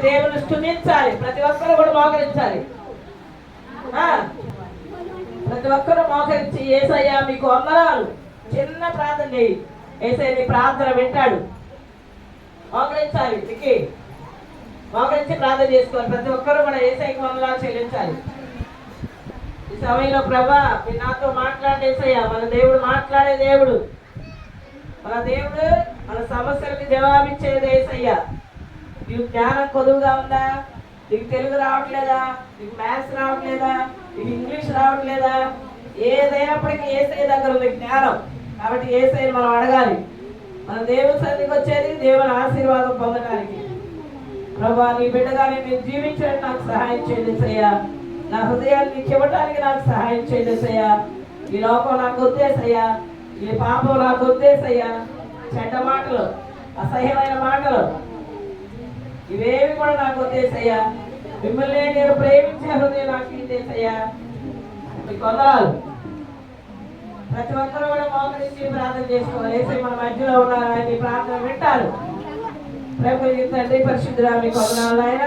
దేవుని స్తుతించాలి. ప్రతి ఒక్కరు కూడా మోకరించాలి. ప్రతి ఒక్కరు మోకరించి యేసయ్యా మీకు వందనాలు. చిన్న ప్రార్థన చేయి, యేసయ్య నీ ప్రార్థన వింటాడు. మోకరించాలి, మోకరించి ప్రార్థన చేసుకోవాలి. ప్రతి ఒక్కరు కూడా యేసయ్యకి వందనాలు చెల్లించాలి. ఈ సమయంలో ప్రభా మీరు నాతో మాట్లాడే యేసయ్య. మన దేవుడు మాట్లాడే దేవుడు. మన దేవుడు మన సమస్యలకు జవాబిచ్చేది యేసయ్య. నీకు జ్ఞానం కొదువుగా ఉందా? నీకు తెలుగు రావట్లేదా? నీకు మ్యాథ్స్ రావట్లేదా? నీకు ఇంగ్లీష్ రావట్లేదా? ఏదైనప్పటికీ యేసయ్య దగ్గర ఉంది జ్ఞానం. కాబట్టి యేసయ్యని మనం అడగాలి. మన దేవుని సన్నిధికి వచ్చేది దేవుని ఆశీర్వాదం పొందడానికి. ప్రభా నీ బిడ్డగానే నేను జీవించడానికి నాకు సహాయం చేయండి యేసయ్య. నా హృదయాన్ని నీకు ఇవ్వడానికి నాకు సహాయం చేయండి యేసయ్య. ఈ లోకం నాకు వద్దేసయ్యా, ఈ పాపం నాకు వద్దేసయ్యా. చెడ్డ మాటలు, అసహ్యమైన మాటలు ఇవేవి కూడా నాకు వద్దేసయ్యా. మిమ్మల్ని నేను ప్రేమించే హృదయం నాకు ఇదేసయ్యా. మీకు వందనాలు. ప్రతి ఒక్కరు కూడా మోకరించి ప్రార్థన చేసుకోవాలి. యేసయ్య మన మధ్యలో ఉన్నారు, ఆయన ఈ ప్రార్థన వింటారు. తండ్రి పరిశుద్ధుడా మీకు వందనాలు. ఆయన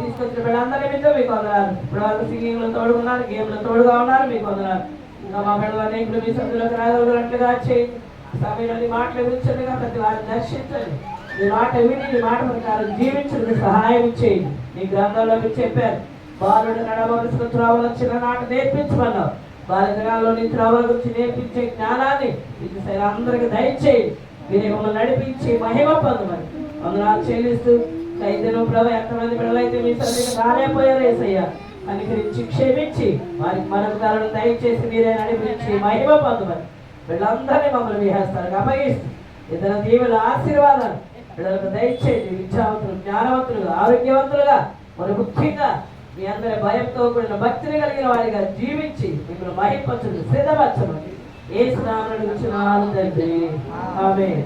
తీసుకొచ్చిన బిడ్డలందరి మీద మీకు వందనాలు. ఇప్పుడు వాళ్ళు సింగింగ్ లో తోడుకున్నారు, గేమ్ లో తోడుగా ఉన్నారు, మీకు వందనాలు. ఇంకా మా బిడ్డలు అనేకులు మీ సభ్యులకు రాగలుగునట్లుగా చేయండి. సమయంలో మాటలు కూర్చొనిగా ప్రతి వారిని దర్శించండి. మీ మాట విని మీ మాట ప్రకారం జీవించడానికి సహాయం చేయండి. మీ గ్రంథంలో మీరు చెప్పారు, బాలుడు నడవలసిన త్రోవల చిన్ననాట నేర్పించమన్నావు. బాల్య దినాల్లో నీ త్రోవల గురించి నేర్పించే జ్ఞానాన్ని అందరికి దయచేయండి. మీరు మమ్మల్ని నడిపించి మహిమ పొందమని వందనాలు చెల్లిస్తూ ఖైదీను ప్రభు ఎంతమంది బిడ్డలైతే మీ సన్నిధికి రాలేకపోయారు యేసయ్య, అనుకరించి క్షమించి వారికి మరొక కాలను దయచేసి మీరే నడిపించి మహిమ పొందమని వీళ్ళందరినీ మమ్మల్ని విహేస్తానికి అప్పగిస్తూ ఇతర దీవుల ఆశీర్వాదాలు వీళ్ళకు దయచేసి విద్యావంతులు, జ్ఞానవంతులుగా, ఆరోగ్యవంతులుగా, మరి ముఖ్యంగా మీ అందరి భయంతో కూడిన భక్తిని కలిగిన వారిగా జీవించి మిమ్మల్ని మహింపరచండి, సిద్ధపరచమని యేసు నామమున అడుగుచున్నాను తండ్రి. ఆమేన్.